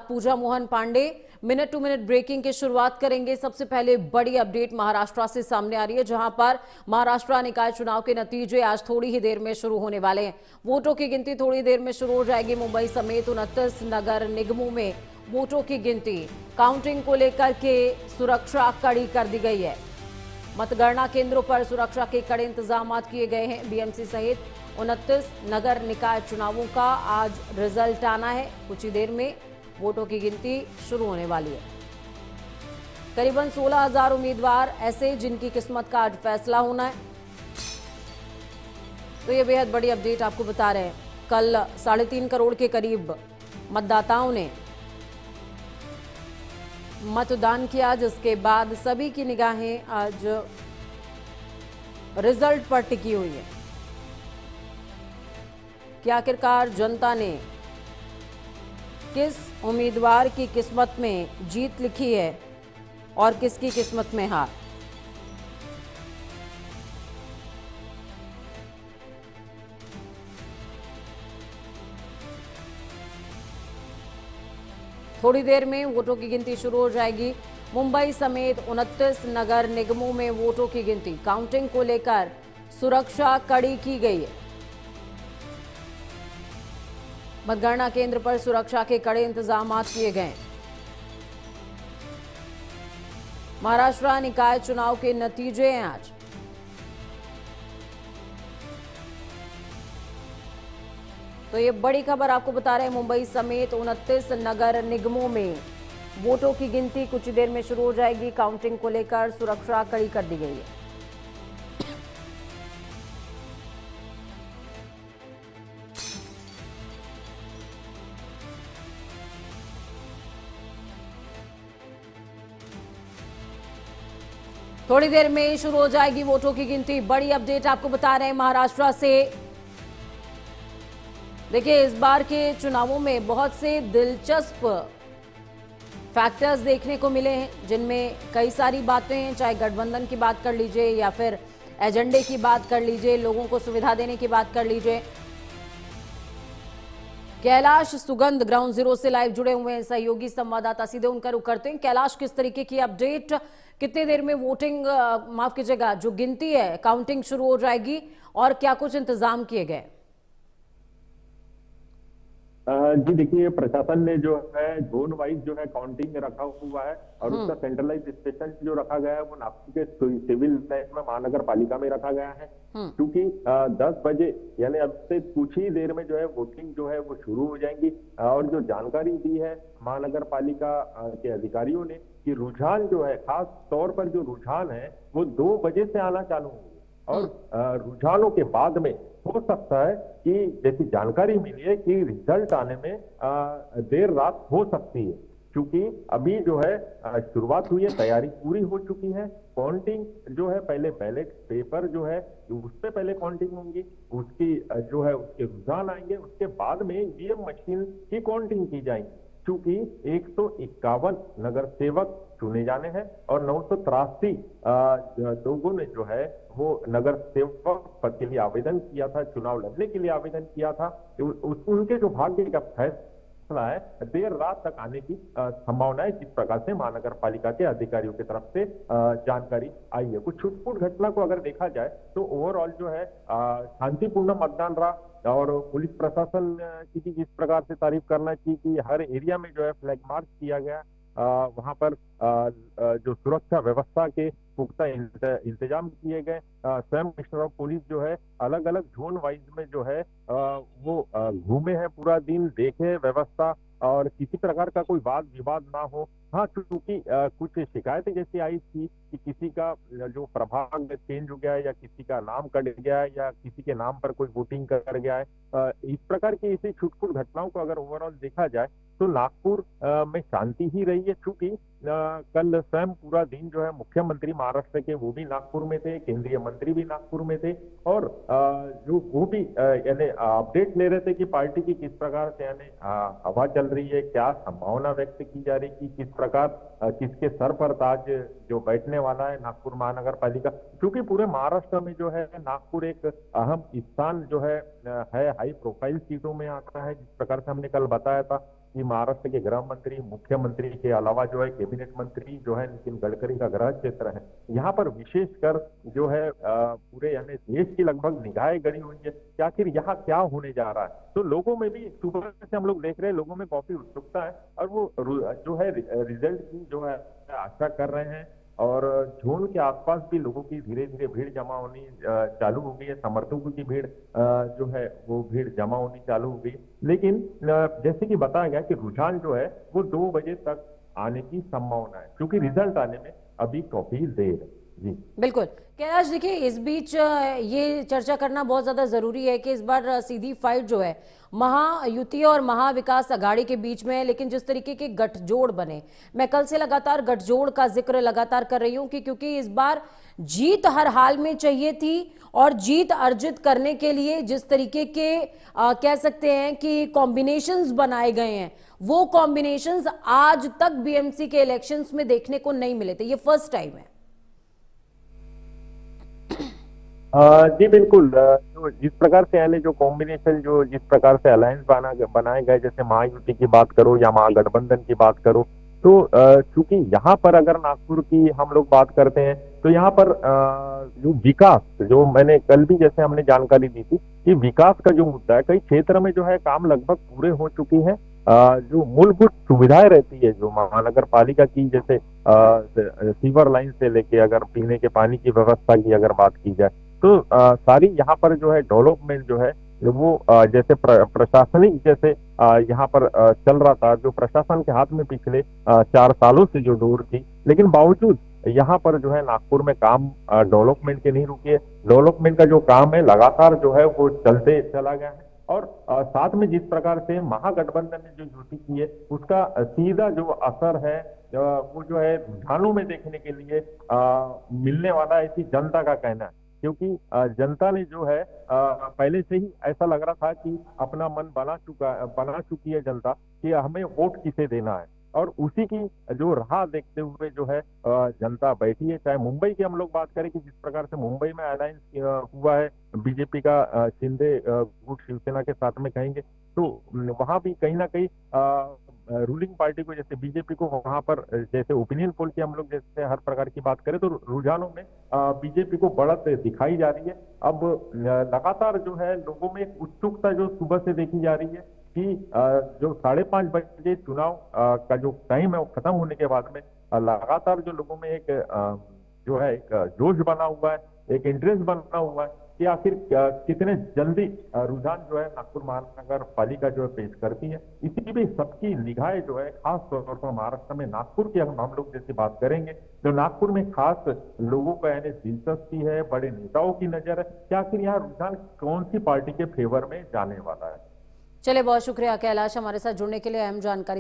Puja Mohan Pandey minute to minute breaking की शुरुआत करेंगे। सबसे पहले बड़ी अपडेट महाराष्ट्र से सामने आ रही है, जहां पर महाराष्ट्र निकाय चुनाव के नतीजे आज थोड़ी ही देर में शुरू होने वाले हैं। वोटों की गिनती थोड़ी देर में शुरू हो जाएगी। मुंबई समेत 29 नगर निगमों में वोटों की गिनती, काउंटिंग को लेकर के सुरक्षा कड़ी कर दी गई है। मतगणना केंद्रों पर सुरक्षा के कड़े इंतजाम किए गए हैं। बीएमसी सहित 29 नगर निकाय चुनावों का आज रिजल्ट आना है। कुछ ही देर में वोटों की गिनती शुरू होने वाली है। करीबन 16,000 उम्मीदवार ऐसे जिनकी किस्मत का आज फैसला होना है। तो ये बेहद बड़ी अपडेट आपको बता रहे हैं। कल 3.5 करोड़ के करीब मतदाताओं ने मतदान किया, जिसके बाद सभी की निगाहें आज रिजल्ट पर टिकी हुई है कि आखिरकार जनता ने किस उम्मीदवार की किस्मत में जीत लिखी है और किसकी किस्मत में हार। थोड़ी देर में वोटों की गिनती शुरू हो जाएगी। मुंबई समेत 29 नगर निगमों में वोटों की गिनती, काउंटिंग को लेकर सुरक्षा कड़ी की गई है। मतगणना केंद्र पर सुरक्षा के कड़े इंतजाम किए गए। महाराष्ट्र निकाय चुनाव के नतीजे हैं आज। तो ये बड़ी खबर आपको बता रहे हैं। मुंबई समेत 29 नगर निगमों में वोटों की गिनती कुछ देर में शुरू हो जाएगी। काउंटिंग को लेकर सुरक्षा कड़ी कर दी गई है। थोड़ी देर में शुरू हो जाएगी वोटों की गिनती। बड़ी अपडेट आपको बता रहे हैं महाराष्ट्र से। देखिए, इस बार के चुनावों में बहुत से दिलचस्प फैक्टर्स देखने को मिले हैं, जिनमें कई सारी बातें हैं। चाहे गठबंधन की बात कर लीजिए या फिर एजेंडे की बात कर लीजिए, लोगों को सुविधा देने की बात कर लीजिए। कैलाश सुगंध ग्राउंड जीरो से लाइव जुड़े हुए हैं सहयोगी संवाददाता, सीधे उनका रुख करते हैं। कैलाश, किस तरीके की अपडेट, कितनी देर में वोटिंग माफ कीजिएगा जो गिनती है काउंटिंग शुरू हो जाएगी और क्या कुछ इंतजाम किए गए? जी देखिए, प्रशासन ने जो है जोन वाइज जो है काउंटिंग रखा हुआ है और उसका सेंट्रलाइज स्टेशन जो रखा गया है वो नागपुर के सिविल लाइन में महानगर पालिका में रखा गया है। क्योंकि 10 बजे यानी अब से कुछ ही देर में जो है वोटिंग जो है वो शुरू हो जाएंगी। और जो जानकारी दी है महानगर पालिका के अधिकारियों ने कि रुझान जो है, खास तौर पर जो रुझान है वो 2 बजे से आना चालू होंगे और रुझानों के बाद में हो सकता है कि जैसी जानकारी मिली है कि रिजल्ट आने में देर रात हो सकती है। क्योंकि अभी जो है शुरुआत हुई है, तैयारी पूरी हो चुकी है। काउंटिंग जो है पहले बैलेट पेपर जो है उस पे पहले काउंटिंग होंगी, उसकी जो है उसके रुझान आएंगे, उसके बाद में ईवीएम मशीन की काउंटिंग की जाएगी। क्योंकि 151 नगर सेवक चुने जाने हैं और 983 लोगों ने जो है वो नगर सेवक पद के लिए आवेदन किया था, चुनाव लड़ने के लिए आवेदन किया था। उनके जो भाग्य का फैसला है देर रात तक आने की संभावना है, जिस प्रकार से महानगर पालिका के अधिकारियों की तरफ से जानकारी आई है। कुछ छुटपुट घटना को अगर देखा जाए तो ओवरऑल जो है शांतिपूर्ण मतदान रहा और पुलिस प्रशासन की जिस प्रकार से तारीफ करना चाहिए कि हर एरिया में जो है फ्लैग मार्च किया गया। वहां पर जो सुरक्षा व्यवस्था के पुख्ता इंतजाम किए गए। स्वयं कमिश्नर ऑफ पुलिस जो है अलग अलग जोन वाइज में जो है वो घूमे हैं, पूरा दिन देखे व्यवस्था और किसी प्रकार का कोई वाद विवाद ना हो। हाँ, क्योंकि कुछ शिकायतें जैसी आई थी कि किसी का जो प्रभाग चेंज हो गया है या किसी का नाम कट गया है या किसी के नाम पर कोई वोटिंग कर गया है, इस प्रकार की ऐसी छुटपुट घटनाओं को अगर ओवरऑल देखा जाए तो नागपुर में शांति ही रही है। चूंकि कल स्वयं पूरा दिन जो है मुख्यमंत्री महाराष्ट्र के वो भी नागपुर में थे, केंद्रीय मंत्री भी नागपुर में थे और जो वो भी यानी अपडेट ले रहे थे कि पार्टी की किस प्रकार से यानी हवा चल रही है, क्या संभावना व्यक्त की जा रही कि किस प्रकार किसके सर पर ताज जो बैठने वाला है नागपुर महानगर पालिका। क्योंकि पूरे महाराष्ट्र में जो है नागपुर एक अहम स्थान जो है हाई प्रोफाइल सीटों में आता है, जिस प्रकार से हमने कल बताया था। कि महाराष्ट्र के गृह मंत्री, मुख्यमंत्री के अलावा जो है कैबिनेट मंत्री जो है नितिन गडकरी का गृह क्षेत्र है, यहाँ पर विशेषकर जो है पूरे यानी देश की लगभग निगाहें गड़ी हुई है कि आखिर यहाँ क्या होने जा रहा है। तो लोगों में भी सुबह से हम लोग देख रहे हैं, लोगों में काफी उत्सुकता है और वो जो है रिजल्ट की जो है आशा कर रहे हैं। और झोन के आसपास भी लोगों की धीरे धीरे भीड़ जमा होनी चालू हो गई है, समर्थकों की भीड़ जो है वो भीड़ जमा होनी चालू हो गई। लेकिन जैसे कि बताया गया कि रुझान जो है वो 2 बजे तक आने की संभावना है, क्योंकि रिजल्ट आने में अभी काफी देर है। जी बिल्कुल। कैलाश, देखिए इस बीच ये चर्चा करना बहुत ज्यादा जरूरी है कि इस बार सीधी फाइट जो है महायुति और महाविकास अघाड़ी के बीच में है, लेकिन जिस तरीके के गठजोड़ बने, मैं कल से लगातार गठजोड़ का जिक्र लगातार कर रही हूं कि क्योंकि इस बार जीत हर हाल में चाहिए थी और जीत अर्जित करने के लिए जिस तरीके के कह सकते हैं कि कॉम्बिनेशंस बनाए गए हैं, वो कॉम्बिनेशंस आज तक बीएमसी के इलेक्शंस में देखने को नहीं मिले थे। ये फर्स्ट टाइम है। जी बिल्कुल। जो जिस प्रकार से यानी जो कॉम्बिनेशन जो जिस प्रकार से अलायंस बनाए गए, जैसे महायुति की बात करो या महागठबंधन की बात करो, तो चूंकि यहाँ पर अगर नागपुर की हम लोग बात करते हैं तो यहाँ पर जो विकास, जो मैंने कल भी जैसे हमने जानकारी दी थी कि विकास का जो मुद्दा है, कई क्षेत्र में जो है काम लगभग पूरे हो चुकी है। जो मूलभूत सुविधाएं रहती है जो महानगर पालिका की, जैसे सीवर लाइन से लेके अगर पीने के पानी की व्यवस्था की अगर बात की जाए, तो सारी यहाँ पर जो है डेवलपमेंट जो है वो जैसे प्रशासनिक जैसे यहाँ पर चल रहा था, जो प्रशासन के हाथ में पिछले 4 सालों से जो डोर थी, लेकिन बावजूद यहाँ पर जो है नागपुर में काम डेवलपमेंट के नहीं रुके। डेवलपमेंट का जो काम है लगातार जो है वो चलते चला गया है। और साथ में जिस प्रकार से महागठबंधन ने जो युति की है उसका सीधा जो असर है वो जो है रुझानों में देखने के लिए मिलने वाला है, ऐसी जनता का कहना है। क्योंकि जनता ने जो है पहले से ही ऐसा लग रहा था कि अपना मन बना चुकी है जनता कि हमें वोट किसे देना है, और उसी की जो राह देखते हुए जो है जनता बैठी है। चाहे मुंबई की हम लोग बात करें कि जिस प्रकार से मुंबई में अलायंस हुआ है बीजेपी का शिंदे गुट शिवसेना के साथ में कहेंगे, तो वहां भी कहीं ना कहीं रूलिंग पार्टी को, जैसे बीजेपी को वहां पर जैसे ओपिनियन पोल की हम लोग जैसे हर प्रकार की बात करें तो रुझानों में बीजेपी को बढ़त दिखाई जा रही है। अब लगातार जो है लोगों में एक उत्सुकता जो सुबह से देखी जा रही है कि जो 5:30 बजे चुनाव का जो टाइम है वो खत्म होने के बाद में लगातार जो लोगों में एक जो है एक जोश बना हुआ है, एक इंटरेस्ट बना हुआ है कि आखिर कितने जल्दी रुझान जो है नागपुर महानगर पालिका जो है पेश करती है। इसी भी सबकी निगाहें जो है खास तौर पर महाराष्ट्र में नागपुर की अगर हम लोग जैसे बात करेंगे तो नागपुर में खास लोगों का यानी दिलचस्पी है, बड़े नेताओं की नजर है कि आखिर यहाँ रुझान कौन सी पार्टी के फेवर में जाने वाला है। चलिए, बहुत शुक्रिया कैलाश हमारे साथ जुड़ने के लिए, अहम जानकारी